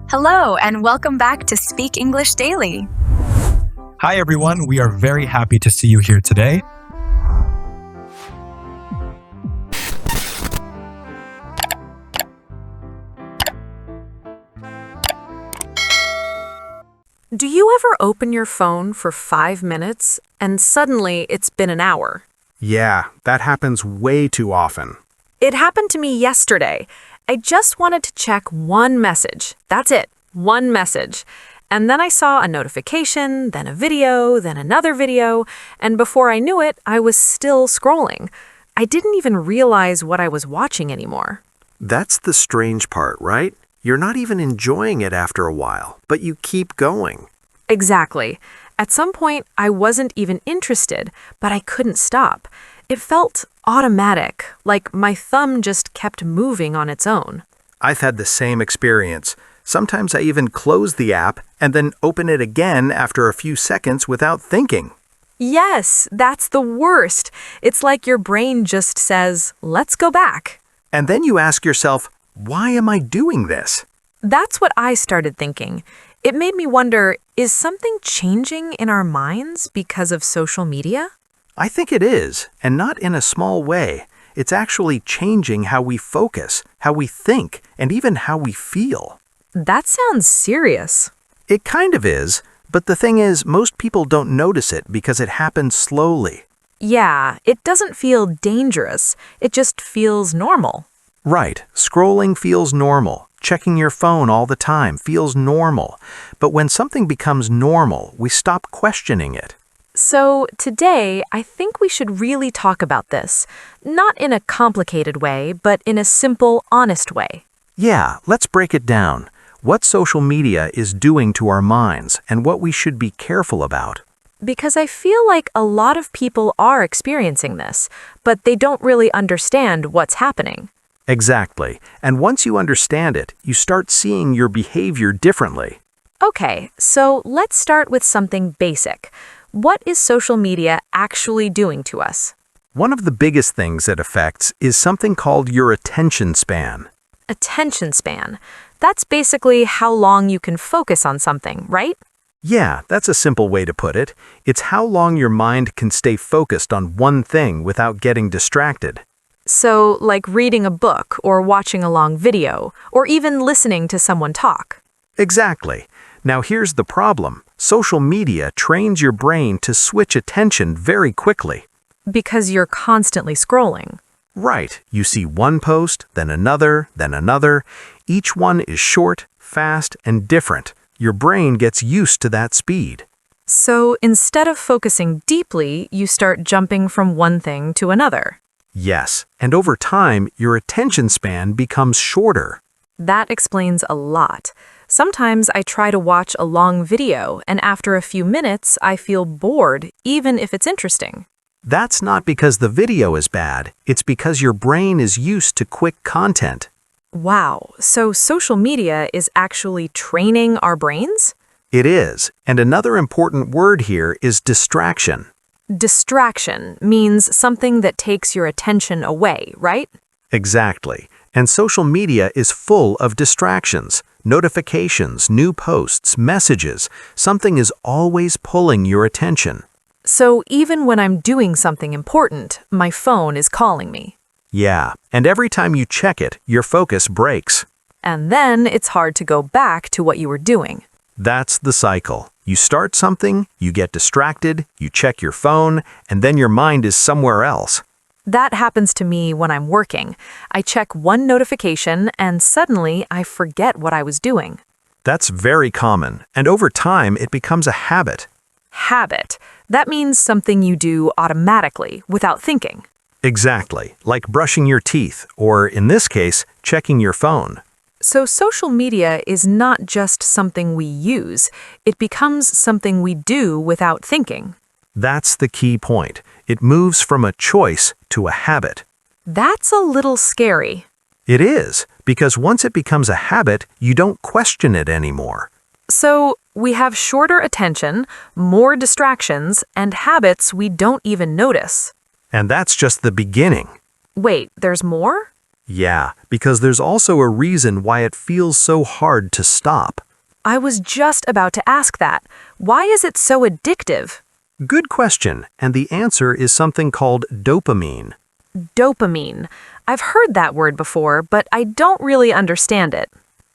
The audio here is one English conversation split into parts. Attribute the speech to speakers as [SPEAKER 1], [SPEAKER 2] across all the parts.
[SPEAKER 1] Hello, and welcome back to Speak English Daily.
[SPEAKER 2] Hi, everyone. We are very happy to see you here today.
[SPEAKER 3] Do you ever open your phone for 5 minutes and suddenly it's been an hour?
[SPEAKER 4] Yeah, that happens way too often.
[SPEAKER 3] It happened to me yesterday. I just wanted to check one message. That's it, one message. And then I saw a notification, then a video, then another video, and before I knew it, I was still scrolling. I didn't even realize what I was watching anymore.
[SPEAKER 4] That's the strange part, right? You're not even enjoying it after a while, but you keep going.
[SPEAKER 3] Exactly. At some point, I wasn't even interested, but I couldn't stop. It felt automatic, like my thumb just kept moving on its own.
[SPEAKER 4] I've had the same experience. Sometimes I even close the app and then open it again after a few seconds without thinking.
[SPEAKER 3] Yes, that's the worst. It's like your brain just says, let's go back.
[SPEAKER 4] And then you ask yourself, why am I doing this?
[SPEAKER 3] That's what I started thinking. It made me wonder, is something changing in our minds because of social media?
[SPEAKER 4] I think it is, and not in a small way. It's actually changing how we focus, how we think, and even how we feel.
[SPEAKER 3] That sounds serious.
[SPEAKER 4] It kind of is, but the thing is, most people don't notice it because it happens slowly.
[SPEAKER 3] Yeah, it doesn't feel dangerous. It just feels normal.
[SPEAKER 4] Right, scrolling feels normal. Checking your phone all the time feels normal. But when something becomes normal, we stop questioning it.
[SPEAKER 3] So today, I think we should really talk about this. Not in a complicated way, but in a simple, honest way.
[SPEAKER 4] Yeah, let's break it down. What social media is doing to our minds and what we should be careful about.
[SPEAKER 3] Because I feel like a lot of people are experiencing this, but they don't really understand what's happening.
[SPEAKER 4] Exactly. And once you understand it, you start seeing your behavior differently.
[SPEAKER 3] Okay, so let's start with something basic. What is social media actually doing to us?
[SPEAKER 4] One of the biggest things it affects is something called your attention span.
[SPEAKER 3] Attention span. That's basically how long you can focus on something, right?
[SPEAKER 4] Yeah, that's a simple way to put it. It's how long your mind can stay focused on one thing without getting distracted.
[SPEAKER 3] So, like reading a book or watching a long video, or even listening to someone talk.
[SPEAKER 4] Exactly. Now here's the problem. Social media trains your brain to switch attention very quickly.
[SPEAKER 3] Because you're constantly scrolling.
[SPEAKER 4] Right. You see one post, then another, then another. Each one is short, fast, and different. Your brain gets used to that speed.
[SPEAKER 3] So instead of focusing deeply, you start jumping from one thing to another.
[SPEAKER 4] Yes, and over time, your attention span becomes shorter.
[SPEAKER 3] That explains a lot. Sometimes I try to watch a long video, and after a few minutes, I feel bored, even if it's interesting.
[SPEAKER 4] That's not because the video is bad. It's because your brain is used to quick content.
[SPEAKER 3] Wow, so social media is actually training our brains?
[SPEAKER 4] It is, and another important word here is distraction.
[SPEAKER 3] Distraction means something that takes your attention away, right?
[SPEAKER 4] Exactly. And social media is full of distractions. Notifications, new posts, messages. Something is always pulling your attention.
[SPEAKER 3] So even when I'm doing something important, my phone is calling me.
[SPEAKER 4] Yeah, and every time you check it, your focus breaks.
[SPEAKER 3] And then it's hard to go back to what you were doing.
[SPEAKER 4] That's the cycle. You start something, you get distracted, you check your phone, and then your mind is somewhere else.
[SPEAKER 3] That happens to me when I'm working. I check one notification and suddenly I forget what I was doing.
[SPEAKER 4] That's very common, and over time it becomes a habit.
[SPEAKER 3] Habit. That means something you do automatically, without thinking.
[SPEAKER 4] Exactly, like brushing your teeth, or in this case, checking your phone.
[SPEAKER 3] So social media is not just something we use, it becomes something we do without thinking.
[SPEAKER 4] That's the key point. It moves from a choice to a habit.
[SPEAKER 3] That's a little scary.
[SPEAKER 4] It is, because once it becomes a habit, you don't question it anymore.
[SPEAKER 3] So we have shorter attention, more distractions, and habits we don't even notice.
[SPEAKER 4] And that's just the beginning.
[SPEAKER 3] Wait, there's more?
[SPEAKER 4] Yeah, because there's also a reason why it feels so hard to stop.
[SPEAKER 3] I was just about to ask that. Why is it so addictive?
[SPEAKER 4] Good question, and the answer is something called dopamine.
[SPEAKER 3] Dopamine. I've heard that word before, but I don't really understand it.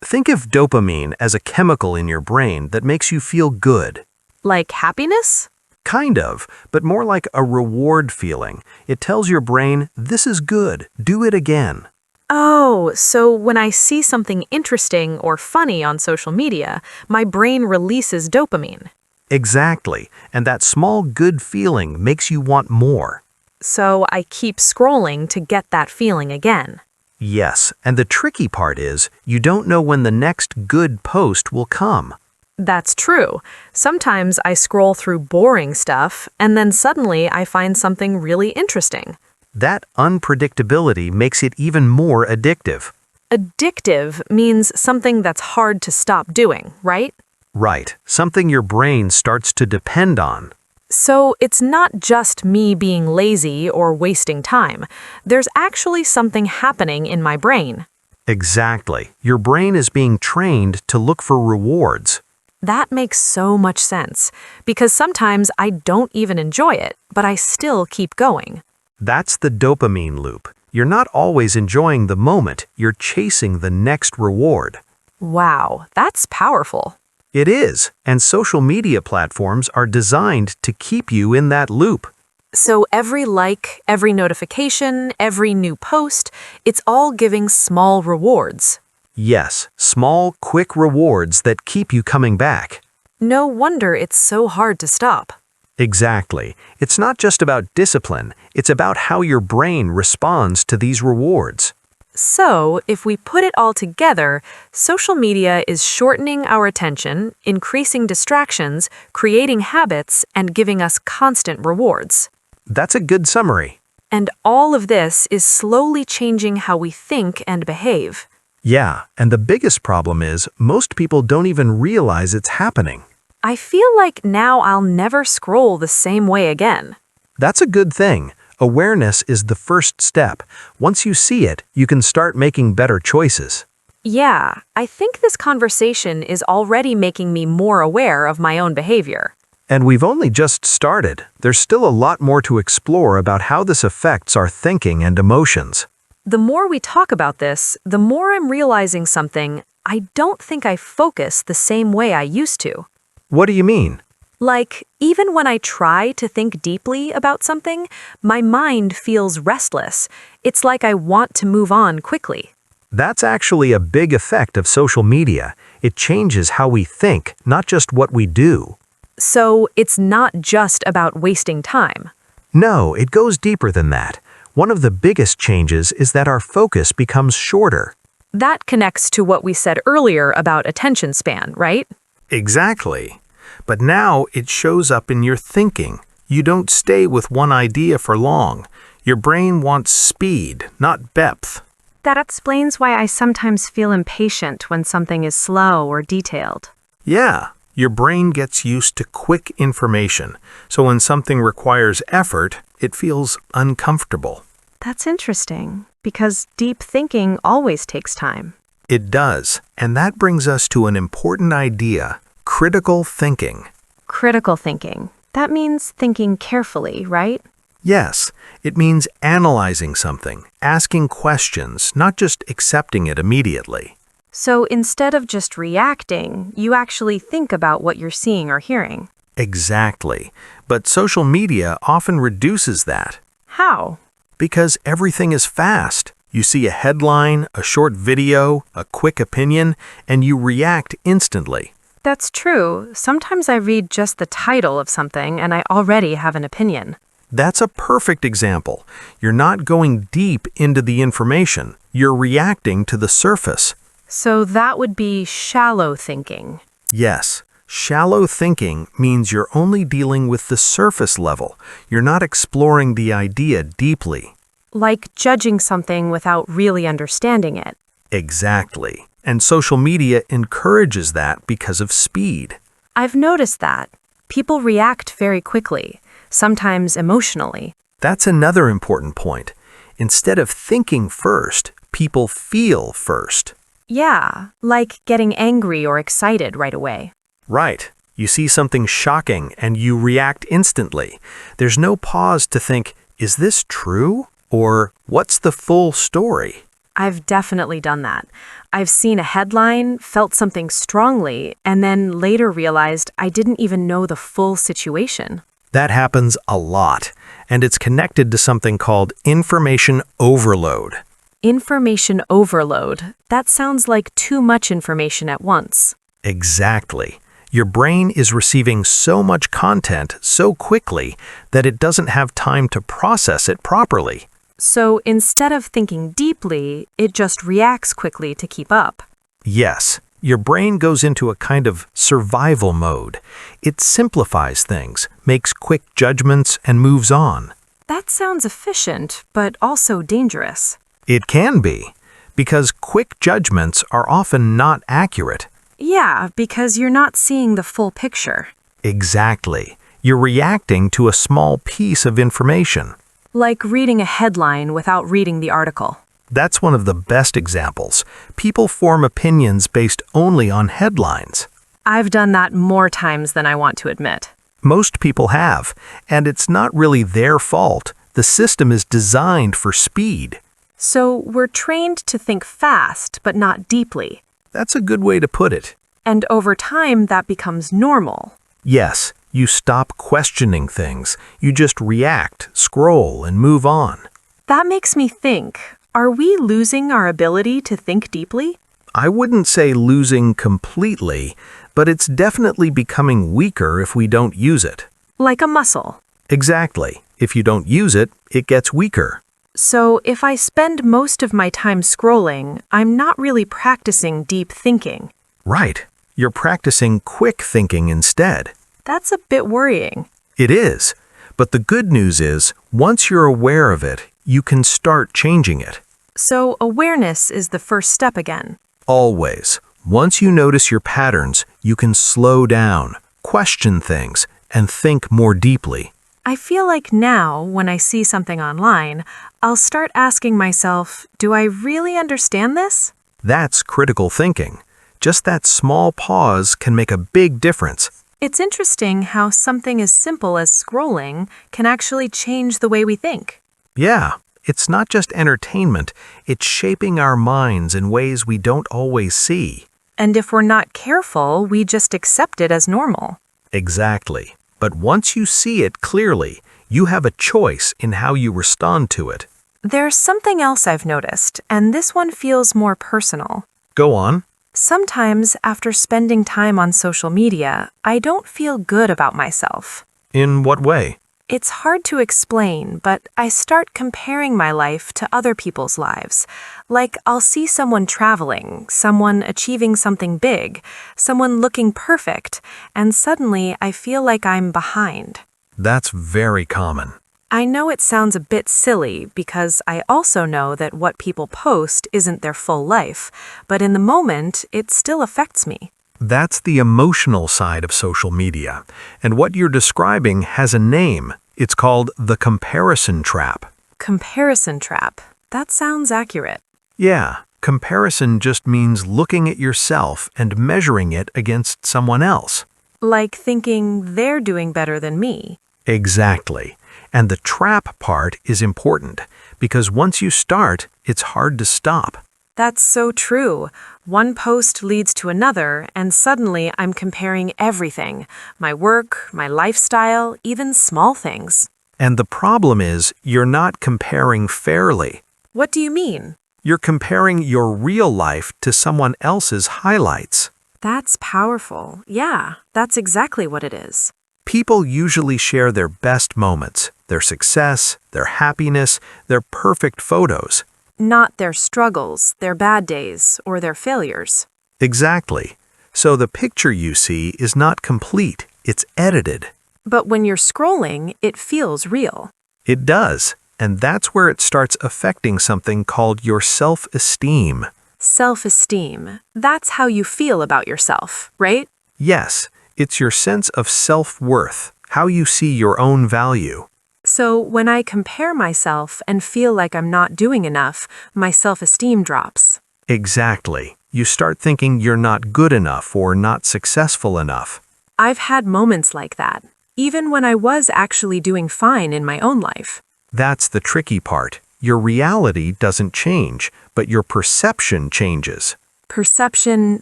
[SPEAKER 4] Think of dopamine as a chemical in your brain that makes you feel good.
[SPEAKER 3] Like happiness?
[SPEAKER 4] Kind of, but more like a reward feeling. It tells your brain, this is good, do it again.
[SPEAKER 3] Oh, so when I see something interesting or funny on social media, my brain releases dopamine.
[SPEAKER 4] Exactly, and that small good feeling makes you want more.
[SPEAKER 3] So I keep scrolling to get that feeling again.
[SPEAKER 4] Yes, and the tricky part is, you don't know when the next good post will come.
[SPEAKER 3] That's true. Sometimes I scroll through boring stuff, and then suddenly I find something really interesting.
[SPEAKER 4] That unpredictability makes it even more addictive.
[SPEAKER 3] Addictive means something that's hard to stop doing, right?
[SPEAKER 4] Right, something your brain starts to depend on.
[SPEAKER 3] So it's not just me being lazy or wasting time. There's actually something happening in my brain.
[SPEAKER 4] Exactly. Your brain is being trained to look for rewards.
[SPEAKER 3] That makes so much sense, because sometimes I don't even enjoy it, but I still keep going.
[SPEAKER 4] That's the dopamine loop. You're not always enjoying the moment, you're chasing the next reward.
[SPEAKER 3] Wow, that's powerful.
[SPEAKER 4] It is, and social media platforms are designed to keep you in that loop.
[SPEAKER 3] So every like, every notification, every new post, it's all giving small rewards.
[SPEAKER 4] Yes, small, quick rewards that keep you coming back.
[SPEAKER 3] No wonder it's so hard to stop.
[SPEAKER 4] Exactly. It's not just about discipline, it's about how your brain responds to these rewards.
[SPEAKER 3] So, if we put it all together, social media is shortening our attention, increasing distractions, creating habits, and giving us constant rewards.
[SPEAKER 4] That's a good summary.
[SPEAKER 3] And all of this is slowly changing how we think and behave.
[SPEAKER 4] Yeah, and the biggest problem is most people don't even realize it's happening.
[SPEAKER 3] I feel like now I'll never scroll the same way again.
[SPEAKER 4] That's a good thing. Awareness is the first step. Once you see it, you can start making better choices.
[SPEAKER 3] Yeah, I think this conversation is already making me more aware of my own behavior.
[SPEAKER 4] And we've only just started. There's still a lot more to explore about how this affects our thinking and emotions.
[SPEAKER 3] The more we talk about this, the more I'm realizing something. I don't think I focus the same way I used to.
[SPEAKER 4] What do you mean?
[SPEAKER 3] Like, even when I try to think deeply about something, my mind feels restless. It's like I want to move on quickly.
[SPEAKER 4] That's actually a big effect of social media. It changes how we think, not just what we do.
[SPEAKER 3] So, it's not just about wasting time.
[SPEAKER 4] No, it goes deeper than that. One of the biggest changes is that our focus becomes shorter.
[SPEAKER 3] That connects to what we said earlier about attention span, right?
[SPEAKER 5] Exactly. But now it shows up in your thinking. You don't stay with one idea for long. Your brain wants speed, not depth.
[SPEAKER 6] That explains why I sometimes feel impatient when something is slow or detailed.
[SPEAKER 5] Yeah, your brain gets used to quick information, so when something requires effort, it feels uncomfortable.
[SPEAKER 6] That's interesting, because deep thinking always takes time.
[SPEAKER 5] It does, and that brings us to an important idea: critical thinking.
[SPEAKER 6] Critical thinking. That means thinking carefully, right?
[SPEAKER 5] Yes, it means analyzing something, asking questions, not just accepting it immediately.
[SPEAKER 6] So instead of just reacting, you actually think about what you're seeing or hearing.
[SPEAKER 5] Exactly. But social media often reduces that.
[SPEAKER 6] How?
[SPEAKER 5] Because everything is fast. You see a headline, a short video, a quick opinion, and you react instantly.
[SPEAKER 6] That's true. Sometimes I read just the title of something and I already have an opinion.
[SPEAKER 5] That's a perfect example. You're not going deep into the information. You're reacting to the surface.
[SPEAKER 6] So that would be shallow thinking.
[SPEAKER 5] Yes, shallow thinking means you're only dealing with the surface level. You're not exploring the idea deeply.
[SPEAKER 6] Like judging something without really understanding it.
[SPEAKER 5] Exactly. And social media encourages that because of speed.
[SPEAKER 6] I've noticed that. People react very quickly, sometimes emotionally.
[SPEAKER 5] That's another important point. Instead of thinking first,
[SPEAKER 4] people feel first.
[SPEAKER 6] Yeah, like getting angry or excited right away.
[SPEAKER 4] Right. You see something shocking and you react instantly. There's no pause to think, is this true? Or what's the full story?
[SPEAKER 6] I've definitely done that. I've seen a headline, felt something strongly, and then later realized I didn't even know the full situation.
[SPEAKER 4] That happens a lot, and it's connected to something called information overload.
[SPEAKER 6] Information overload. That sounds like too much information at once.
[SPEAKER 4] Exactly. Your brain is receiving so much content so quickly that it doesn't have time to process it properly.
[SPEAKER 6] So instead of thinking deeply, it just reacts quickly to keep up.
[SPEAKER 4] Yes, your brain goes into a kind of survival mode. It simplifies things, makes quick judgments, and moves on.
[SPEAKER 6] That sounds efficient, but also dangerous.
[SPEAKER 4] It can be, because quick judgments are often not accurate.
[SPEAKER 6] Yeah, because you're not seeing the full picture.
[SPEAKER 4] Exactly. You're reacting to a small piece of information.
[SPEAKER 6] Like reading a headline without reading the article.
[SPEAKER 4] That's one of the best examples. People form opinions based only on headlines.
[SPEAKER 6] I've done that more times than I want to admit.
[SPEAKER 4] Most people have, and it's not really their fault. The system is designed for speed.
[SPEAKER 6] So we're trained to think fast, but not deeply.
[SPEAKER 4] That's a good way to put it.
[SPEAKER 6] And over time, that becomes normal.
[SPEAKER 4] Yes, you stop questioning things. You just react, scroll, and move on.
[SPEAKER 6] That makes me think, are we losing our ability to think deeply?
[SPEAKER 4] I wouldn't say losing completely, but it's definitely becoming weaker if we don't use it.
[SPEAKER 6] Like a muscle.
[SPEAKER 4] Exactly. If you don't use it, it gets weaker.
[SPEAKER 6] So if I spend most of my time scrolling, I'm not really practicing deep thinking.
[SPEAKER 4] Right. You're practicing quick thinking instead.
[SPEAKER 6] That's a bit worrying.
[SPEAKER 4] It is. But the good news is, once you're aware of it, you can start changing it.
[SPEAKER 6] So awareness is the first step again.
[SPEAKER 4] Always. Once you notice your patterns, you can slow down, question things, and think more deeply.
[SPEAKER 6] I feel like now, when I see something online, I'll start asking myself, do I really understand this?
[SPEAKER 4] That's critical thinking. Just that small pause can make a big difference.
[SPEAKER 6] It's interesting how something as simple as scrolling can actually change the way we think.
[SPEAKER 4] Yeah, it's not just entertainment, it's shaping our minds in ways we don't always see.
[SPEAKER 6] And if we're not careful, we just accept it as normal.
[SPEAKER 4] Exactly. But once you see it clearly, you have a choice in how you respond to it.
[SPEAKER 6] There's something else I've noticed, and this one feels more personal.
[SPEAKER 4] Go on.
[SPEAKER 6] Sometimes, after spending time on social media, I don't feel good about myself.
[SPEAKER 4] In what way?
[SPEAKER 6] It's hard to explain, but I start comparing my life to other people's lives. Like, I'll see someone traveling, someone achieving something big, someone looking perfect, and suddenly I feel like I'm behind.
[SPEAKER 4] That's very common.
[SPEAKER 6] I know it sounds a bit silly because I also know that what people post isn't their full life, but in the moment, it still affects me.
[SPEAKER 4] That's the emotional side of social media. And what you're describing has a name. It's called the comparison trap.
[SPEAKER 6] Comparison trap. That sounds accurate.
[SPEAKER 4] Yeah, comparison just means looking at yourself and measuring it against someone else.
[SPEAKER 6] Like thinking they're doing better than me.
[SPEAKER 4] Exactly. And the trap part is important, because once you start, it's hard to stop.
[SPEAKER 6] That's so true. One post leads to another, and suddenly I'm comparing everything. My work, my lifestyle, even small things.
[SPEAKER 4] And the problem is, you're not comparing fairly.
[SPEAKER 6] What do you mean?
[SPEAKER 4] You're comparing your real life to someone else's highlights.
[SPEAKER 6] That's powerful. Yeah, that's exactly what it is.
[SPEAKER 4] People usually share their best moments, their success, their happiness, their perfect photos.
[SPEAKER 6] Not their struggles, their bad days, or their failures.
[SPEAKER 4] Exactly. So the picture you see is not complete, it's edited.
[SPEAKER 6] But when you're scrolling, it feels real.
[SPEAKER 4] It does, and that's where it starts affecting something called your self-esteem.
[SPEAKER 6] Self-esteem. That's how you feel about yourself, right?
[SPEAKER 4] Yes, it's your sense of self-worth, how you see your own value.
[SPEAKER 6] So when I compare myself and feel like I'm not doing enough, my self-esteem drops.
[SPEAKER 4] Exactly. You start thinking you're not good enough or not successful enough.
[SPEAKER 6] I've had moments like that, even when I was actually doing fine in my own life.
[SPEAKER 4] That's the tricky part. Your reality doesn't change, but your perception changes.
[SPEAKER 6] Perception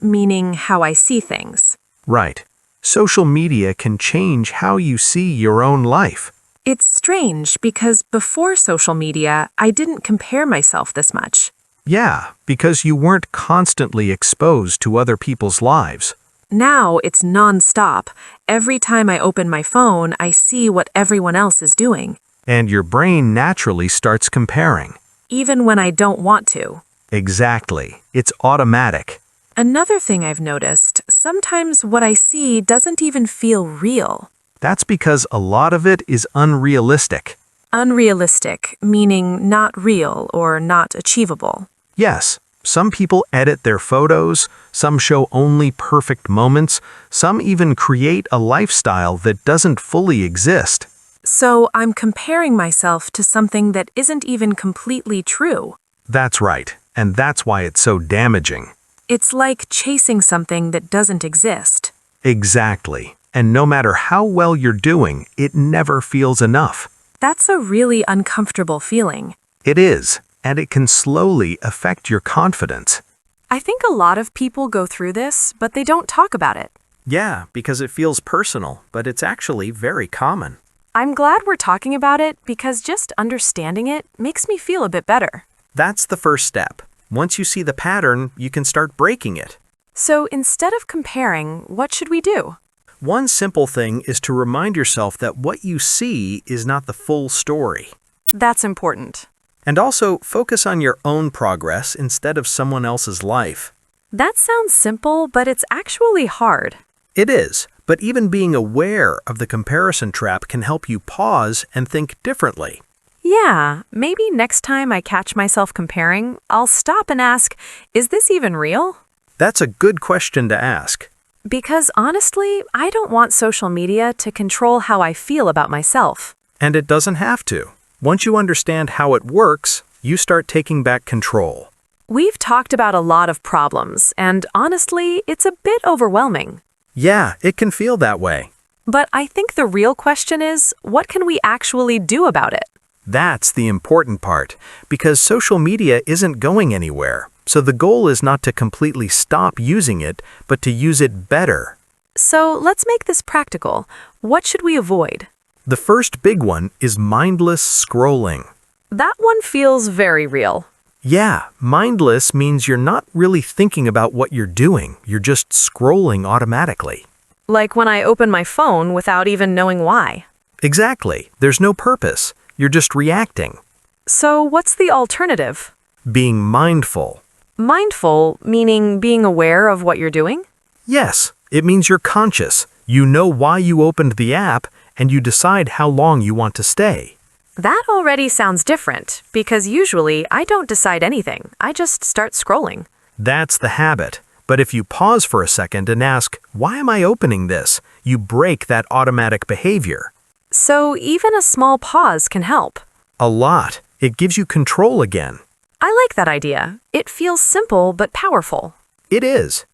[SPEAKER 6] meaning how I see things.
[SPEAKER 4] Right. Social media can change how you see your own life.
[SPEAKER 6] It's strange because before social media, I didn't compare myself this much.
[SPEAKER 4] Yeah, because you weren't constantly exposed to other people's lives.
[SPEAKER 6] Now it's non-stop. Every time I open my phone, I see what everyone else is doing,
[SPEAKER 4] And your brain naturally starts comparing.
[SPEAKER 6] even when I don't want to.
[SPEAKER 4] Exactly. It's automatic.
[SPEAKER 6] Another thing I've noticed, sometimes what I see doesn't even feel real.
[SPEAKER 4] That's because a lot of it is unrealistic.
[SPEAKER 6] Unrealistic, meaning not real or not achievable.
[SPEAKER 4] Yes, some people edit their photos, some show only perfect moments, some even create a lifestyle that doesn't fully exist.
[SPEAKER 6] So I'm comparing myself to something that isn't even completely true.
[SPEAKER 4] That's right, and that's why it's so damaging.
[SPEAKER 6] It's like chasing something that doesn't exist.
[SPEAKER 4] Exactly. And no matter how well you're doing, it never feels enough.
[SPEAKER 6] That's a really uncomfortable feeling.
[SPEAKER 4] It is, and it can slowly affect your confidence.
[SPEAKER 3] I think a lot of people go through this, but they don't talk about it.
[SPEAKER 5] Yeah, because it feels personal, but it's actually very common.
[SPEAKER 3] I'm glad we're talking about it because just understanding it makes me feel a bit better.
[SPEAKER 5] That's the first step. Once you see the pattern, you can start breaking it.
[SPEAKER 3] So instead of comparing, what should we do?
[SPEAKER 5] One simple thing is to remind yourself that what you see is not the full story.
[SPEAKER 3] That's important.
[SPEAKER 5] And also focus on your own progress instead of someone else's life.
[SPEAKER 3] That sounds simple, but it's actually hard.
[SPEAKER 5] It is, but even being aware of the comparison trap can help you pause and think differently.
[SPEAKER 3] Yeah, maybe next time I catch myself comparing, I'll stop and ask, is this even real?
[SPEAKER 5] That's a good question to ask.
[SPEAKER 3] Because honestly, I don't want social media to control how I feel about myself.
[SPEAKER 5] And it doesn't have to. Once you understand how it works, you start taking back control.
[SPEAKER 3] We've talked about a lot of problems, and honestly, it's a bit overwhelming.
[SPEAKER 5] Yeah, it can feel that way.
[SPEAKER 3] But I think the real question is, what can we actually do about it?
[SPEAKER 5] That's the important part, because social media isn't going anywhere. So the goal is not to completely stop using it, but to use it better.
[SPEAKER 3] So let's make this practical. What should we avoid?
[SPEAKER 5] The first big one is mindless scrolling.
[SPEAKER 3] That one feels very real.
[SPEAKER 5] Yeah, mindless means you're not really thinking about what you're doing. You're just scrolling automatically.
[SPEAKER 3] Like when I open my phone without even knowing why.
[SPEAKER 5] Exactly. There's no purpose. You're just reacting.
[SPEAKER 3] So what's the alternative?
[SPEAKER 5] Being mindful.
[SPEAKER 3] Mindful, meaning being aware of what you're doing?
[SPEAKER 5] Yes, it means you're conscious. You know why you opened the app, and you decide how long you want to stay.
[SPEAKER 3] That already sounds different, because usually I don't decide anything. I just start scrolling.
[SPEAKER 5] That's the habit. But if you pause for a second and ask, why am I opening this? You break that automatic behavior.
[SPEAKER 3] So even a small pause can help.
[SPEAKER 5] A lot. It gives you control again.
[SPEAKER 3] I like that idea. It feels simple but powerful.
[SPEAKER 5] It is.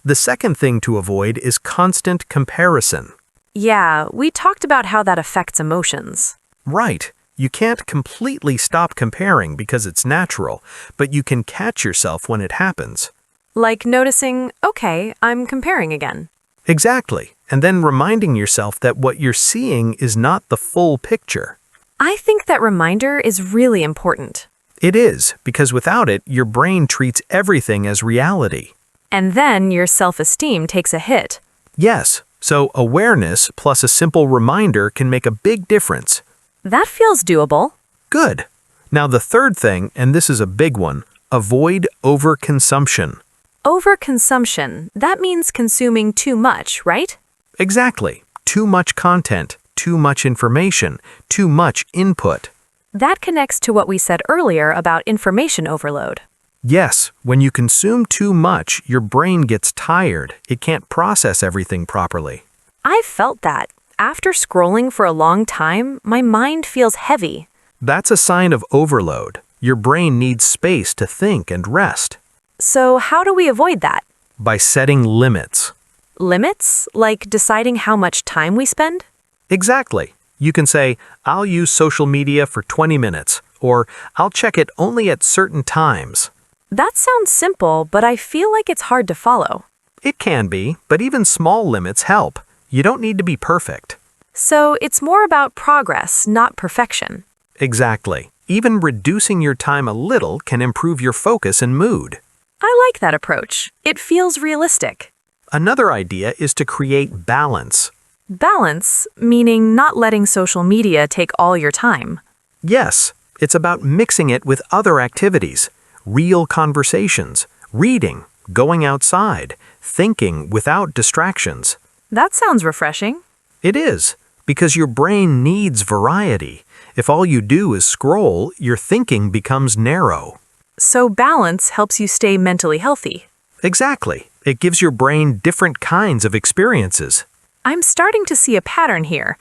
[SPEAKER 5] The second thing to avoid is constant comparison.
[SPEAKER 3] Yeah, we talked about how that affects emotions.
[SPEAKER 5] Right. You can't completely stop comparing because it's natural, but you can catch yourself when it happens.
[SPEAKER 3] Like noticing, okay, I'm comparing again.
[SPEAKER 5] Exactly. And then reminding yourself that what you're seeing is not the full picture.
[SPEAKER 3] I think that reminder is really important.
[SPEAKER 5] It is, because without it, your brain treats everything as reality.
[SPEAKER 3] And then your self-esteem takes a hit.
[SPEAKER 5] Yes, so awareness plus a simple reminder can make a big difference.
[SPEAKER 3] That feels doable.
[SPEAKER 5] Good. Now the third thing, and this is a big one, avoid overconsumption.
[SPEAKER 3] Overconsumption, that means consuming too much, right?
[SPEAKER 5] Exactly. Too much content, too much information, too much input.
[SPEAKER 3] That connects to what we said earlier about information overload.
[SPEAKER 5] Yes, when you consume too much, your brain gets tired. It can't process everything properly.
[SPEAKER 3] I've felt that. After scrolling for a long time, my mind feels heavy.
[SPEAKER 4] That's a sign of overload. Your brain needs space to think and rest.
[SPEAKER 3] So, how do we avoid that?
[SPEAKER 4] By setting limits.
[SPEAKER 3] Limits? Like deciding how much time we spend?
[SPEAKER 4] Exactly. You can say, I'll use social media for 20 minutes, or I'll check it only at certain times.
[SPEAKER 3] That sounds simple, but I feel like it's hard to follow.
[SPEAKER 4] It can be, but even small limits help. You don't need to be perfect.
[SPEAKER 3] So, it's more about progress, not perfection.
[SPEAKER 4] Exactly. Even reducing your time a little can improve your focus and mood.
[SPEAKER 3] I like that approach. It feels realistic.
[SPEAKER 4] Another idea is to create balance.
[SPEAKER 3] Balance, meaning not letting social media take all your time.
[SPEAKER 4] Yes, it's about mixing it with other activities, real conversations, reading, going outside, thinking without distractions.
[SPEAKER 3] That sounds refreshing.
[SPEAKER 4] It is, because your brain needs variety. If all you do is scroll, your thinking becomes narrow.
[SPEAKER 3] So balance helps you stay mentally healthy.
[SPEAKER 4] Exactly. It gives your brain different kinds of experiences.
[SPEAKER 3] I'm starting to see a pattern here.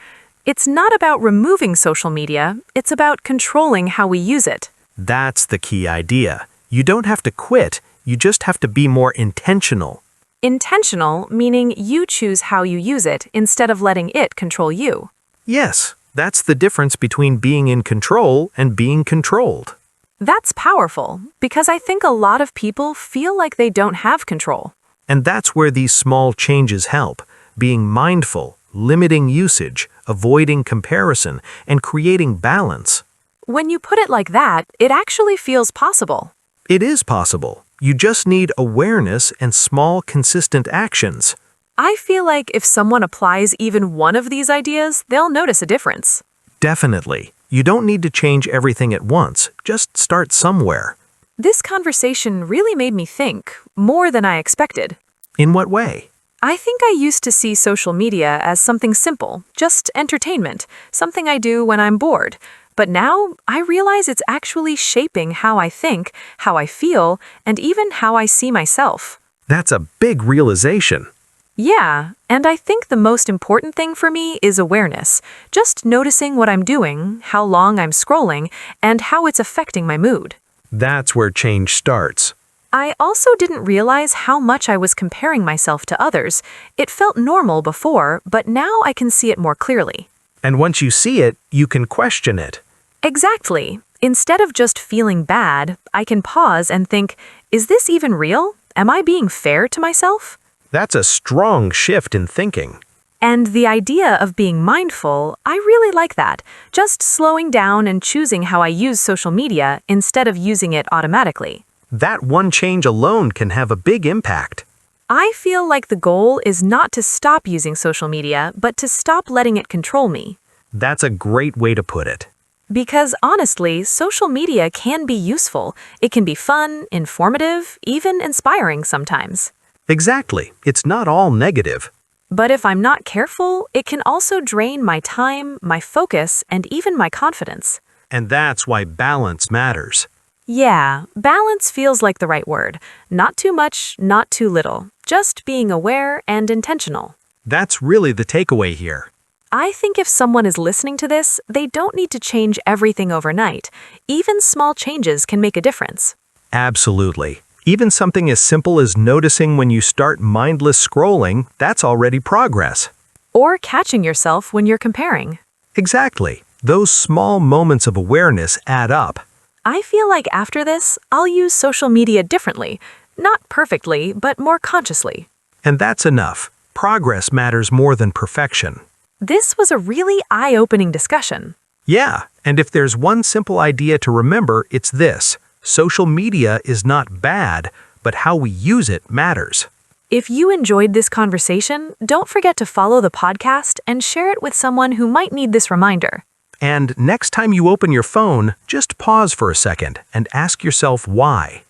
[SPEAKER 3] It's not about removing social media, it's about controlling how we use it.
[SPEAKER 4] That's the key idea. You don't have to quit, you just have to be more intentional.
[SPEAKER 3] Intentional, meaning you choose how you use it instead of letting it control you.
[SPEAKER 4] Yes, that's the difference between being in control and being controlled.
[SPEAKER 3] That's powerful, because I think a lot of people feel like they don't have control.
[SPEAKER 4] And that's where these small changes help. Being mindful, limiting usage, avoiding comparison, and creating balance.
[SPEAKER 3] When you put it like that, it actually feels possible.
[SPEAKER 4] It is possible. You just need awareness and small, consistent actions.
[SPEAKER 3] I feel like if someone applies even one of these ideas, they'll notice a difference.
[SPEAKER 4] Definitely. You don't need to change everything at once. Just start somewhere.
[SPEAKER 3] This conversation really made me think, more than I expected.
[SPEAKER 4] In what way?
[SPEAKER 3] I think I used to see social media as something simple, just entertainment, something I do when I'm bored. But now, I realize it's actually shaping how I think, how I feel, and even how I see myself.
[SPEAKER 4] That's a big realization.
[SPEAKER 3] Yeah, and I think the most important thing for me is awareness. Just noticing what I'm doing, how long I'm scrolling, and how it's affecting my mood.
[SPEAKER 4] That's where change starts.
[SPEAKER 3] I also didn't realize how much I was comparing myself to others. It felt normal before, but now I can see it more clearly.
[SPEAKER 4] And once you see it, you can question it.
[SPEAKER 3] Exactly. Instead of just feeling bad, I can pause and think, is this even real? Am I being fair to myself?
[SPEAKER 4] That's a strong shift in thinking.
[SPEAKER 3] And the idea of being mindful, I really like that. Just slowing down and choosing how I use social media instead of using it automatically.
[SPEAKER 4] That one change alone can have a big impact.
[SPEAKER 3] I feel like the goal is not to stop using social media, but to stop letting it control me.
[SPEAKER 4] That's a great way to put it.
[SPEAKER 3] Because honestly, social media can be useful. It can be fun, informative, even inspiring sometimes.
[SPEAKER 4] Exactly. It's not all negative.
[SPEAKER 3] But if I'm not careful, it can also drain my time, my focus, and even my confidence.
[SPEAKER 4] And that's why balance matters.
[SPEAKER 3] Yeah, balance feels like the right word. Not too much, not too little. Just being aware and intentional.
[SPEAKER 4] That's really the takeaway here.
[SPEAKER 3] I think if someone is listening to this, they don't need to change everything overnight. Even small changes can make a difference.
[SPEAKER 4] Absolutely. Even something as simple as noticing when you start mindless scrolling, that's already progress.
[SPEAKER 3] Or catching yourself when you're comparing.
[SPEAKER 4] Exactly. Those small moments of awareness add up.
[SPEAKER 3] I feel like after this, I'll use social media differently. Not perfectly, but more consciously.
[SPEAKER 4] And that's enough. Progress matters more than perfection.
[SPEAKER 3] This was a really eye-opening discussion.
[SPEAKER 4] Yeah, and if there's one simple idea to remember, it's this. Social media is not bad, but how we use it matters.
[SPEAKER 3] If you enjoyed this conversation, don't forget to follow the podcast and share it with someone who might need this reminder.
[SPEAKER 4] And next time you open your phone, just pause for a second and ask yourself why.